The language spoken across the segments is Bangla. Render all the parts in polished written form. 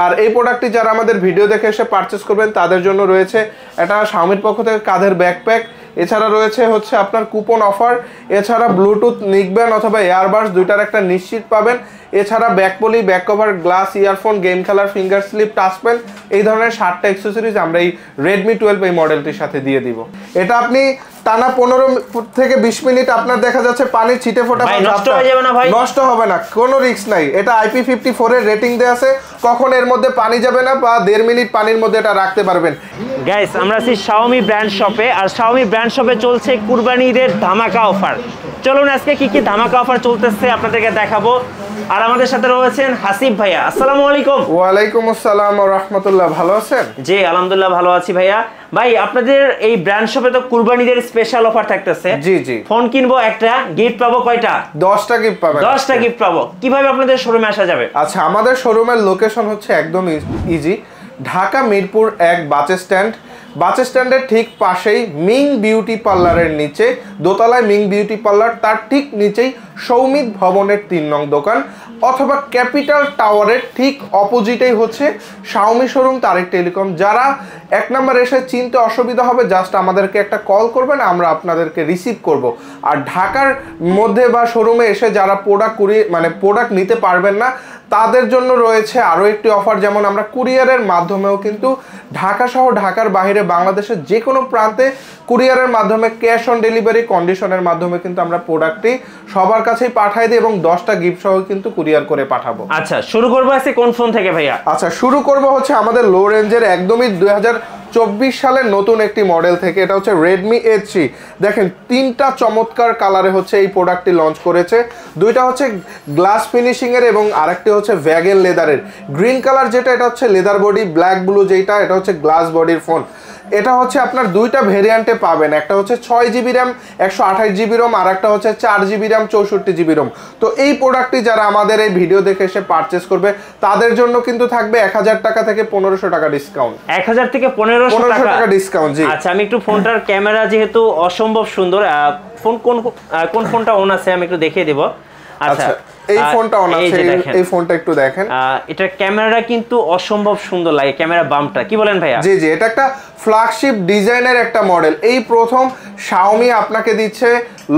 আর এই প্রোডাক্টটি যারা আমাদের ভিডিও দেখে এসে পারচেস করবেন তাদের জন্য রয়েছে এটা Xiaomiর পক্ষ থেকে কাঁধের ব্যাকপ্যাক, এছাড়া রয়েছে হচ্ছে আপনার কুপন অফার, এছাড়া ব্লুটুথ নিকব্যান্ড অথবা এয়ারবাডস দুইটার একটা নিশ্চিত পাবেন, এছাড়া ব্যাকপলি, back cover, glass, earphone, game খেলার ফিঙ্গার স্লিপ, টাচ পেন, এই ধরনের 7টা অ্যাক্সেসরিজ আমরা এই Redmi 12 এই মডেলটির সাথে দিয়ে দিব। এটা আপনি টানা 15 থেকে 20 মিনিট আপনার দেখা যাচ্ছে পানি ছিটে ফোটা নষ্ট হয়ে যাবে না ভাই? নষ্ট হবে না, কোনো রিস্ক নাই। এটা IP54 এর রেটিং দেয়া আছে, কখন এর মধ্যে পানি যাবে না বা 1.5 মিনিট পানির মধ্যে এটা রাখতে পারবেন। গাইস আমরা আছি Xiaomi ব্র্যান্ড শপে, আর Xiaomi ব্র্যান্ড শপে চলছে কুরবানি ঈদের ধামাকা অফার। চলুন আজকে কি কি ধামাকা অফার চলতেছে আপনাদেরকে দেখাবো। আর আমাদের সাথে রয়েছেন হাসিব ভাইয়া। আসসালামু আলাইকুম। ওয়া আলাইকুম আসসালাম ওয়া রাহমাতুল্লাহ। ভালো আছেন? জি আলহামদুলিল্লাহ ভালো আছি ভাইয়া। ভাই আপনাদের এই ব্র্যান্ড শপে তো কুরবানিদের স্পেশাল অফার থাকতেছে। জি জি। ফোন কিনবো একটা, গিফট পাবো কয়টা? 10টা গিফট পাবেন। 10টা গিফট পাবো। কিভাবে আপনাদের শোরুমে আসা যাবে? আচ্ছা, আমাদের শোরুমের লোকেশন হচ্ছে একদম easy, Dhaka Mirpur 1 bus stand. Bus স্ট্যান্ডের ঠিক পাশেই মিং বিউটি পার্লারের নিচে, দোতলায় মিং বিউটি পার্লার, তার ঠিক নিচেই সৌমিত ভবনের 3 নং দোকান, অথবা ক্যাপিটাল টাওয়ারের ঠিক অপোজিটেই হচ্ছে Xiaomi শোরুম তারেক টেলিকম। যারা 1 নম্বর এসে চিনতে অসুবিধা হবে জাস্ট আমাদেরকে একটা কল করবেন, আমরা আপনাদেরকে রিসিভ করব। আর ঢাকার মধ্যে বা শোরুমে এসে যারা প্রোডাক্ট নিতে পারবেন না তাদের জন্য রয়েছে আরও একটি অফার, যেমন আমরা কুরিয়ারের মাধ্যমেও কিন্তু ঢাকা সহ ঢাকার বাইরে বাংলাদেশের যে কোনো প্রান্তে কুরিয়ারের মাধ্যমে ক্যাশ অন ডেলিভারি কন্ডিশনের মাধ্যমে কিন্তু আমরা প্রোডাক্টটি সবার কাছেই পাঠিয়ে দিই এবং 10টা গিফট সহ কিন্তু কুরিয়ার করে পাঠাবো। আচ্ছা শুরু করবো আজকে কোন ফোন থেকে ভাইয়া? আচ্ছা শুরু করব হচ্ছে আমাদের লো রেঞ্জের একদমই 2024 সালের নতুন একটি মডেল থেকে। এটা হচ্ছে Redmi A3। দেখেন 3টা চমৎকার কালারে হচ্ছে এই প্রোডাক্টটি লঞ্চ করেছে। দুইটা হচ্ছে গ্লাস ফিনিশিং এর এবং আরেকটি হচ্ছে ভ্যাগেন লেদারের। গ্রিন কালার যেটা এটা হচ্ছে লেদার বডি, ব্ল্যাক ব্লু যেটা এটা হচ্ছে গ্লাস বডির ফোন। এটা হচ্ছে আপনার দুইটা ভেরিয়েন্টে পাবেন, একটা হচ্ছে 6GB RAM 128GB ROM, আর একটা হচ্ছে 4GB RAM 64GB ROM। তো এই প্রোডাক্টটি যারা আমাদের এই ভিডিও দেখে এসে পারচেস করবে তাদের জন্য কিন্তু থাকবে 1000 টাকা থেকে 1500 টাকা ডিসকাউন্ট। 1000 থেকে 1500 টাকা ডিসকাউন্ট। জি আচ্ছা, আমি একটু ফোনটার ক্যামেরা যেহেতু অসম্ভব সুন্দর, ফোন কোন ফোনটা অন আছে আমি একটু দেখিয়ে দেব। আচ্ছা এই ফোনটা অন আছে, এই ফোনটা একটু দেখেন। এটা ক্যামেরাটা কিন্তু অসম্ভব সুন্দর লাগে, ক্যামেরা বাম্পটা, কি বলেন ভাইয়া? জি জি, এটা একটা ফ্ল্যাগশিপ ডিজাইনের একটা মডেল। এই প্রথম Xiaomi আপনাকে দিচ্ছে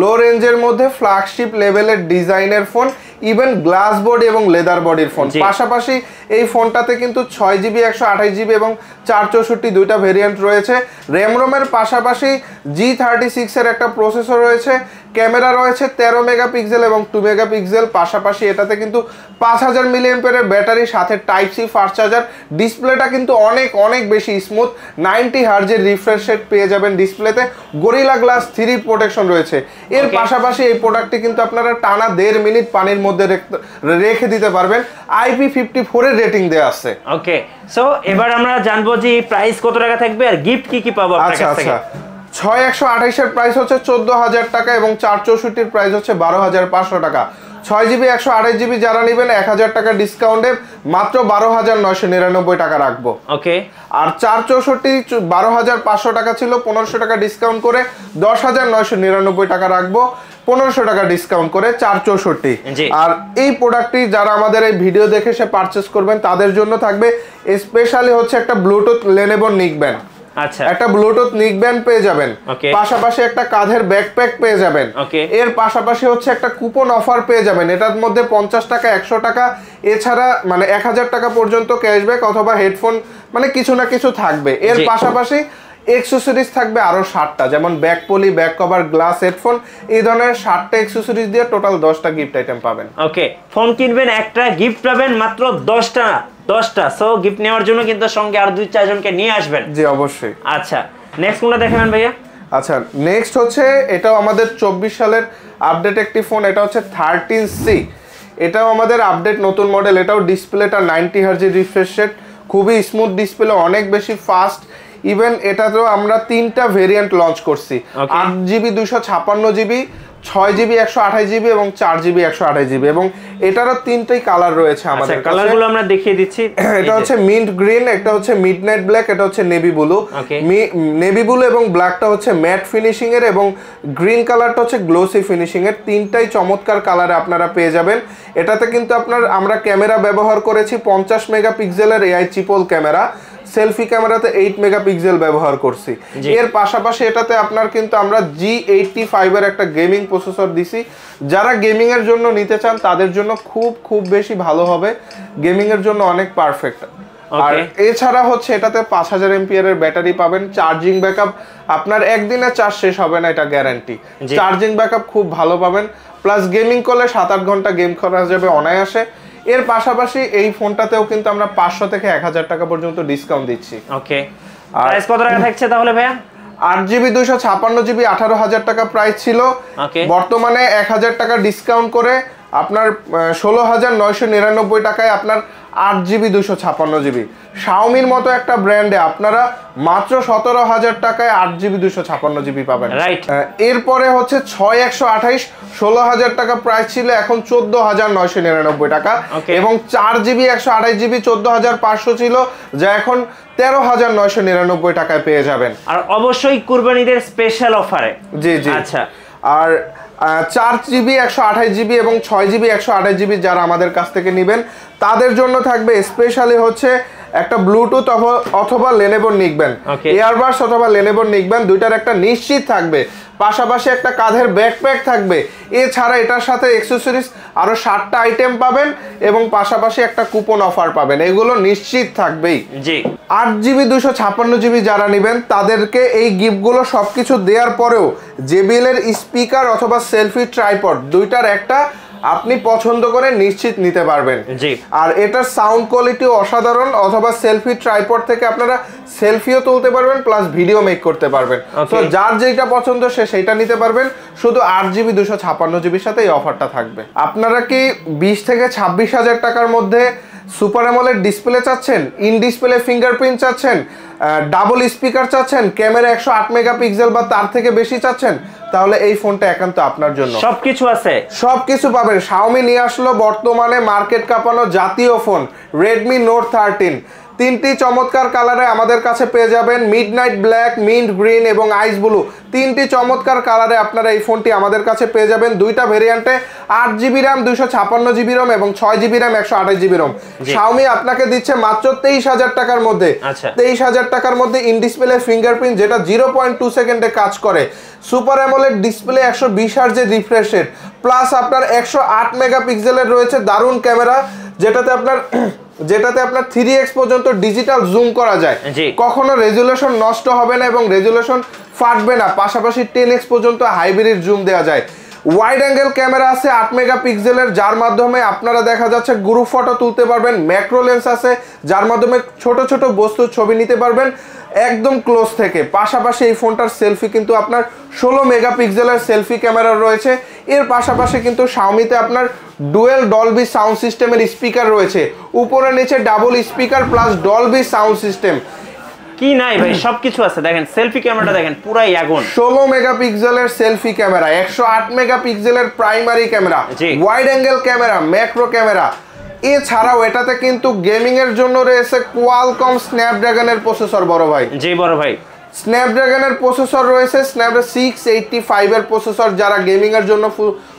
লো রেঞ্জের মধ্যে ফ্ল্যাগশিপ লেভেলের ডিজাইনের ফোন, ইভেন গ্লাস বডি এবং লেদার বডির ফোন। পাশাপাশি এই ফোনটাতে কিন্তু 6GB 128GB এবং 464 দুইটা ভেরিয়েন্ট রয়েছে। র্যাম রোমের পাশাপাশি G36 এর একটা প্রসেসর রয়েছে, ক্যামেরা রয়েছে 13 মেগাপিক্সেল এবং 2 মেগাপিক্সেল। পাশাপাশি এটাতে কিন্তু 5000 মিলিঅ্যাম্পিয়ারের ব্যাটারি, সাথে টাইপ সি ফাস্ট চার্জার। ডিসপ্লেটা কিন্তু অনেক বেশি স্মুথ, 90 হার্জের রিফ্রেশ রেট পেয়ে যাবেন ডিসপ্লেতে। গরিলা গ্লাস 3 প্রোটেকশন রয়েছে। এর পাশাপাশি এই প্রোডাক্টটি কিন্তু আপনারা টানা 1.5 মিনিট পানির মধ্যে রেখে দিতে পারবেন। IP54 এর রেটিং দেয়া আছে। ওকে, সো এবার আমরা জানবো যে প্রাইস কত টাকা থাকবে আর গিফট কি পাবো আপনার কাছ থেকে। 6128 এর প্রাইস হচ্ছে 14000 টাকা এবং 464 এর প্রাইস হচ্ছে 12500 টাকা। 6GB 128GB যারা নেবেন 1000 টাকা ডিসকাউন্টে মাত্র 12999 টাকা রাখবো। ওকে, আর 464 12500 টাকা ছিল, 1500 টাকা ডিসকাউন্ট করে 10999 টাকা রাখবো, 1500 টাকা ডিসকাউন্ট করে 464। আর এই প্রোডাক্টটি যারা আমাদের এই ভিডিও দেখে সে পারচেস করবেন তাদের জন্য থাকবে স্পেশালি হচ্ছে একটা ব্লুটুথ Lenovo নিকব্যান্ড। আচ্ছা, একটা ব্লুটুথ নিকব্যান্ড পেয়ে যাবেন, পাশাপাশি একটা কাঁধের ব্যাকপ্যাক পেয়ে যাবেন। এর পাশাপাশি হচ্ছে একটা কুপন অফার পেয়ে যাবেন, এটার মধ্যে 50 টাকা 100 টাকা এছাড়া 1000 টাকা পর্যন্ত ক্যাশব্যাক অথবা হেডফোন কিছু না কিছু থাকবে। এর পাশাপাশি এক্সেসরিজ থাকবে আরো 7টা, যেমন back poly, back cover, glass, headphone, এই ধরনের 7টা এক্সেসরিজ দিয়ে টোটাল 10টা গিফট আইটেম পাবেন। ওকে, ফোন কিনবেন একটা গিফট পাবেন মাত্র 10টা। সো গিফট নেওয়ার জন্য কিন্তু সঙ্গে আর 2-4 জনকে নিয়ে আসবেন। জি অবশ্যই। আচ্ছা, নেক্সট কোনটা দেখাবেন ভাইয়া? আচ্ছা, নেক্সট হচ্ছে এটাও আমাদের 24 সালের আপডেট একটি ফোন, এটা হচ্ছে 13C। এটাও আমাদের আপডেট নতুন মডেল। এটাও ডিসপ্লেটা 90 হার্জের রিফ্রেশ রেট, খুবই স্মুথ ডিসপ্লে, অনেক বেশি ফাস্ট। ইভেন এটাতেও আমরা 3টা ভেরিয়েন্ট লঞ্চ করছি, 8GB 256GB, 6GB 128GB এবং 4GB 128GB এবং এটারও তিনটেই কালার রয়েছে আমাদের কাছে। কালারগুলো আমরা দেখিয়ে দিচ্ছি। এটা হচ্ছে মিন্ট গ্রিন, একটা হচ্ছে মিডনাইট ব্ল্যাক, এটা হচ্ছে নেভি ব্লু। নেভি ব্লু এবং ব্ল্যাকটা হচ্ছে ম্যাট ফিনিশিং এর এবং গ্রিন কালারটা হচ্ছে গ্লোসি ফিনিশিং এর। তিনটাই চমৎকার কালারে আপনারা পেয়ে যাবেন। এটাতে কিন্তু আমরা ক্যামেরা ব্যবহার করেছি 50 মেগাপিক্সেলের AI ট্রিপল ক্যামেরা। সেলফি ক্যামেরাতে 8 মেগাপিক্সেল ব্যবহার করছি। এর পাশাপাশি এটাতে আপনার কিন্তু আমরা G85 এর একটা গেমিং প্রসেসর দিছি। যারা গেমিং এর জন্য নিতে চান তাদের জন্য খুব বেশি ভালো হবে, গেমিং এর জন্য অনেক পারফেক্ট। আর এছাড়া হচ্ছে এটাতে 5000 এমপিআর এর ব্যাটারি পাবেন। চার্জিং ব্যাকআপ আপনার একদিনে চার্জ শেষ হবে না, এটা গ্যারান্টি। চার্জিং ব্যাকআপ খুব ভালো পাবেন, প্লাস গেমিং করলে 7-8 ঘন্টা গেম খেলা যাবে অনায়াসে। এর পাশাপাশি এই ফোনটাতেও কিন্তু আমরা 500 থেকে 1000 টাকা পর্যন্ত ডিসকাউন্ট দিচ্ছি। ওকে, প্রাইস কত টাকা থাকছে তাহলে ভাইয়া? 8GB 256GB 18,000 টাকা প্রাইস ছিল, বর্তমানে 1000 টাকা ডিসকাউন্ট করে আপনার 16,999 টাকায় আপনার 8GB 256GB। শাওমির মতো একটা ব্র্যান্ডে আপনারা মাত্র 17,000 টাকায় 8GB 256GB পাবেন। এরপরে হচ্ছে 6128 16,000 টাকা প্রাইস ছিল, এখন 14,999 টাকা। এবং 4GB 128GB 14,500 ছিল, যা এখন 13,999 টাকায় পেয়ে যাবেন। আর অবশ্যই কুরবানিদের স্পেশাল অফারে। জি জি। আচ্ছা, আর 4GB 128GB এবং 6GB 128GB যারা আমাদের কাছ থেকে নেবেন তাদের জন্য থাকবে স্পেশালি হচ্ছে একটা ব্লুটুথ অথবা লেনোভো নিকবেন, এয়ারবাস অথবা লেনোভো নিকবেন, দুইটার একটা নিশ্চিত থাকবে। পাশাপাশি একটা কাঁধের ব্যাকপ্যাক থাকবে। এছাড়া এটার সাথে অ্যাকসেসরিজ আরো 7টা আইটেম পাবেন এবং পাশাপাশি একটা কুপন অফার পাবেন। এগুলো নিশ্চিত থাকবেই। জি। 8GB 256GB যারা নেবেন তাদেরকে এই গিফটগুলো সবকিছু দেওয়ার পরেও JBL এর স্পিকার অথবা সেলফি ট্রাইপড দুইটার একটা আপনি পছন্দ করে নিশ্চিত নিতে পারবেন। জি। আর এটার সাউন্ড কোয়ালিটি অসাধারণ, অথবা সেলফি ট্রাইপড থেকে আপনারা সেলফিও তুলতে পারবেন প্লাস ভিডিও মেক করতে পারবেন। তো যার যেটা পছন্দ সে সেটা নিতে পারবেন। শুধু 8GB 256GBর সাথে এই অফারটা থাকবে। আপনারা কি 20 থেকে 26,000 টাকার মধ্যে সুপার অ্যামোলেড ডিসপ্লে চাচ্ছেন, ইন ডিসপ্লে ফিঙ্গারপ্রিন্ট চাচ্ছেন, ডাবল স্পিকার চাচ্ছেন, ক্যামেরা 108 মেগাপিক্সেল বা তার থেকে বেশি চাচ্ছেন, তাহলে এই ফোনটা একান্ত আপনার জন্য। সবকিছু আছে, সবকিছু পাবেন। Xiaomi নিয়ে আসলো বর্তমানে মার্কেট কাঁপানো জাতীয় ফোন Redmi Note 13। তিনটি চমৎকার কালারে আমাদের কাছে পেয়ে যাবেন, মিডনাইট ব্ল্যাক, মিন্ট গ্রিন এবং আইস ব্লু। তিনটি চমৎকার কালারে আপনারা এই ফোনটি আমাদের কাছে পেয়ে যাবেন। দুইটা ভেরিয়েন্টে 8GB RAM 256GB ROM এবং 6GB RAM 128GB ROM। Xiaomi আপনাকে দিচ্ছে মাত্র 23,000 টাকার মধ্যে। 23,000 টাকার মধ্যে ইন ডিসপ্লে ফিঙ্গারপ্রিন্ট যেটা 0.2 সেকেন্ডে কাজ করে, super AMOLED display 120 Hz refresh rate, plus আপনার 108 মেগাপিক্সেলের রয়েছে দারুণ ক্যামেরা, যেটাতে আপনার 3x পর্যন্ত ডিজিটাল জুম করা যায়। কখনো রেজুলেশন নষ্ট হবে না এবং রেজুলেশন ফাটবে না। পাশাপাশি 10x পর্যন্ত হাইব্রিড জুম দেওয়া যায়। ওয়াইড অ্যাঙ্গেল ক্যামেরা আছে 8 মেগাপিক্সেলের, যার মাধ্যমে আপনারা দেখা যাচ্ছে গ্রুপ ফটো তুলতে পারবেন। ম্যাক্রো লেন্স আছে যার মাধ্যমে ছোট ছোট বস্তুর ছবি নিতে পারবেন একদম ক্লোজ থেকে। পাশাপাশি এই ফোনটার সেলফি কিন্তু আপনার 16 মেগাপিক্সেলের সেলফি ক্যামেরা রয়েছে। এর পাশাপাশি কিন্তু Xiaomi-তে আপনার ডুয়েল ডলবি সাউন্ড সিস্টেমের স্পিকার রয়েছে, উপরে নিচে double speaker plus Dolby sound system. কি নাই ভাই, সবকিছু আছে। দেখেন সেলফি ক্যামেরাটা দেখেন, পুরাই আগুন। 16 মেগাপিক্সেলের সেলফি ক্যামেরা, 108 মেগাপিক্সেলের primary camera, wide angle camera, macro camera. এছাড়াও এটাতে কিন্তু গেমিং এর জন্য রয়েছে কোয়ালকম স্ন্যাপড্রাগনের প্রসেসর। বড় ভাই, জি বড় ভাই, স্ন্যাপড্রাগনের প্রসেসর রয়েছে, স্ন্যাপড্রাগন 685 এর প্রসেসর। যারা গেমিং এর জন্য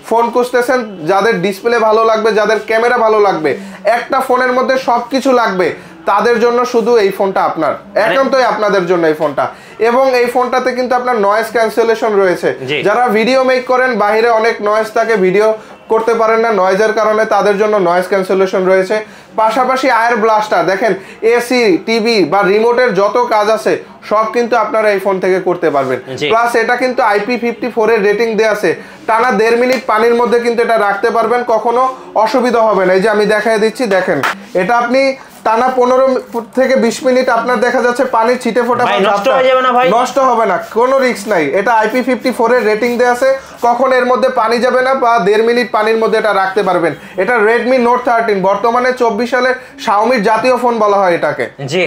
ফোন খুঁজতেছেন, যাদের ডিসপ্লে ভালো লাগবে, যাদের ক্যামেরা ভালো লাগবে, একটা ফোনের মধ্যে সবকিছু লাগবে, তাদের জন্য শুধু এই ফোনটা আপনার, একান্তই আপনাদের জন্য এই ফোনটা। এবং এই ফোনটাতে কিন্তু আপনার নয়েজ ক্যান্সেলেশন রয়েছে। যারা ভিডিও মেক করেন, বাইরে অনেক নয়েজ থাকে, ভিডিও করতে পারেন না নয়েজের কারণে, তাদের জন্য নয়েজ ক্যান্সেলেশন রয়েছে। পাশাপাশি আয়ার ব্লাস্টার, দেখেন এসি, টিভি বা রিমোটের যত কাজ আছে সব কিন্তু আপনারা এই ফোন থেকে করতে পারবেন। প্লাস এটা কিন্তু IP54 এর রেটিং দেয়া আছে, টানা 1.5 মিনিট পানির মধ্যে কিন্তু এটা রাখতে পারবেন, কখনো অসুবিধা হবে না। এই যে আমি দেখাই দিচ্ছি, দেখেন এটা আপনি টানা 15 থেকে 20 মিনিট আপনার দেখা যাচ্ছে পানির ছিটে ফোটা নষ্ট হয়ে যাবে না ভাই, নষ্ট হবে না, কোনো রিস্ক নাই। এটা IP54 এর রেটিং দেয়া আছে, কখন এর মধ্যে পানি যাবে না, বা 1.5 মিনিট পানির মধ্যে এটা রাখতে পারবেন। এটা Redmi Note 13, বর্তমানে 24 সালের Xiaomi জাতীয় ফোন বলা হয় এটাকে। জি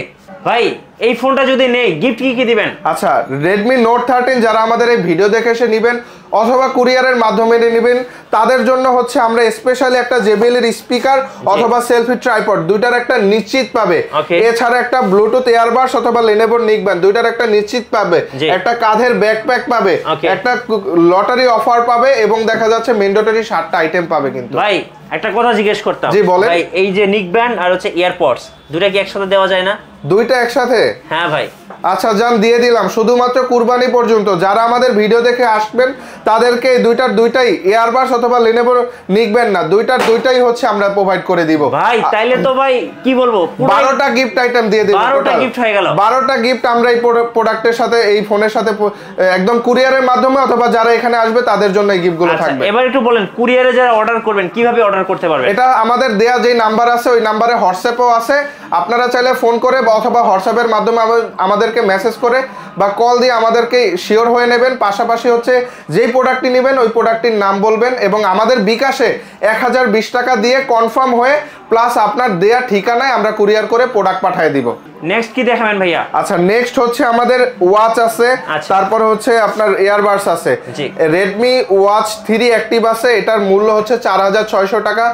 ভাই, এই ফোনটা যদি নেই গিফট কি দিবেন? আচ্ছা, Redmi Note 13 যারা আমাদের এই ভিডিও দেখে এসে নেবেন অথবা কুরিয়ারের মাধ্যমে নেবেন তাদের জন্য হচ্ছে আমরা স্পেশালি একটা JBL এর স্পিকার অথবা সেলফি ট্রাইপড দুইটার একটা নিশ্চিত পাবে। এছাড়া একটা ব্লুটুথ ইয়ারবাডস অথবা Lenovo নিকব্যান্ড দুইটার একটা নিশ্চিত পাবে, একটা কাঁধের ব্যাকপ্যাক পাবে, একটা লটারি অফার পাবে এবং দেখা যাচ্ছে ম্যান্ডেটরি 7টা আইটেম পাবে। কিন্তু ভাই একটা কথা জিজ্ঞেস করতাম, জি বলেন। ভাই এই যে নিকব্যান্ড আর হচ্ছে ইয়ারপডস দুইটা কি একসাথে দেওয়া যায় না? দুইটা একসাথে? হ্যাঁ ভাই। আচ্ছা জান, দিয়ে দিলাম। শুধুমাত্র কুরবানি পর্যন্ত যারা আমাদের ভিডিও দেখে আসবেন তাদেরকে দুইটাই ইয়ারবাডস অথবা Lenovo নিকব্যান্ড না, দুইটাই হচ্ছে আমরা প্রোভাইড করে দিব। ভাই তাইলে তো ভাই কি বলবো, 12টা গিফট আইটেম দিয়ে দিব। 12টা গিফট হয়ে গেল। 12টা গিফট আমরা এই প্রোডাক্টের সাথে, এই ফোনের সাথে একদম কুরিয়ারের মাধ্যমে অথবা যারা এখানে আসবে তাদের জন্য এই গিফটগুলো থাকবে। এবার একটু বলেন কুরিয়ারে যারা অর্ডার করবেন কিভাবে অর্ডার করতে পারবেন? এটা আমাদের দেয়া যে নাম্বার আছে ওই নাম্বারে হোয়াটসঅ্যাপও আছে, আপনারা চাইলে ফোন করে অথবা হোয়াটসঅ্যাপের মাধ্যমে আমাদেরকে মেসেজ করে বা কল দিয়ে আমাদেরকে শিওর হয়ে নেবেন। পাশাপাশি হচ্ছে যেই প্রোডাক্টটি নেবেন ওই প্রোডাক্টটির নাম বলবেন এবং আমাদের বিকাশে 1020 টাকা দিয়ে কনফার্ম হয়ে প্লাস আপনার দেয়া ঠিকানায় আমরা কুরিয়ার করে প্রোডাক্ট পাঠিয়ে দিব। নেক্সট কি দেখাবেন ভাইয়া? আচ্ছা, নেক্সট হচ্ছে আমাদের ওয়াচ আছে, তারপর হচ্ছে আপনার ইয়ারবাডস আছে। Redmi Watch 3 অ্যাক্টিভ আছে, এটার মূল্য হচ্ছে 4600 টাকা।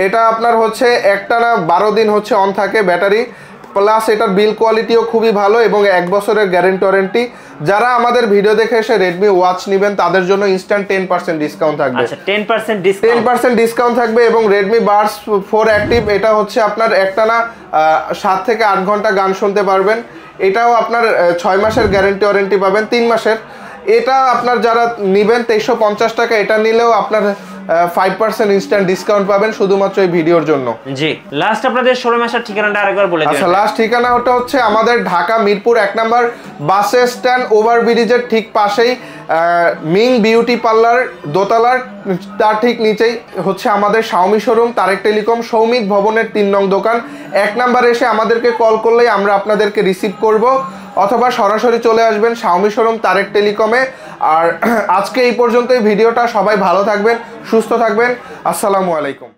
এটা আপনার হচ্ছে একটানা 12 দিন হচ্ছে অন থাকে ব্যাটারি, প্লাস এটার বিল কোয়ালিটিও খুবই ভালো এবং 1 বছরের গ্যারান্টি ওয়ারেন্টি। যারা আমাদের ভিডিও দেখে এসে Redmi Watch নেবেন তাদের জন্য ইনস্ট্যান্ট 10% ডিসকাউন্ট থাকবে। আচ্ছা 10% ডিসকাউন্ট থাকবে। এবং Redmi Buds 4 অ্যাক্টিভ, এটা হচ্ছে আপনার একটানা 7 থেকে 8 ঘন্টা গান শুনতে পারবেন। এটাও আপনার 6 মাসের গ্যারান্টি ওয়ারেন্টি পাবেন, 3 মাসের। এটা আপনার যারা নেবেন 2350 টাকা, এটা নিলেও আপনার 5% ইনস্ট্যান্ট ডিসকাউন্ট পাবেন শুধুমাত্র এই ভিডিওর জন্য। জি, লাস্ট আপনাদের শোরুম আসার ঠিকানাটা আরেকবার বলে দিন। আচ্ছা, লাস্ট ঠিকানাটা হচ্ছে আমাদের ঢাকা মিরপুর 1 নম্বর বাস স্ট্যান্ড ওভারব্রিজের ঠিক পাশেই মিং বিউটি পার্লার দোতলার তার ঠিক নিচেই হচ্ছে আমাদের Xiaomi showroom, Tareq telecom Soumik ভবনের 3 নং দোকান। 1 নম্বরে এসে আমাদেরকে কল করলেই আমরা আপনাদেরকে রিসিভ করব অথবা সরাসরি চলে আসবেন শাওমি শোরুম তারেক টেলিকমে। আর আজকে এই পর্যন্তই ভিডিওটা। সবাই ভালো থাকবেন, সুস্থ থাকবেন। আসসালামু আলাইকুম।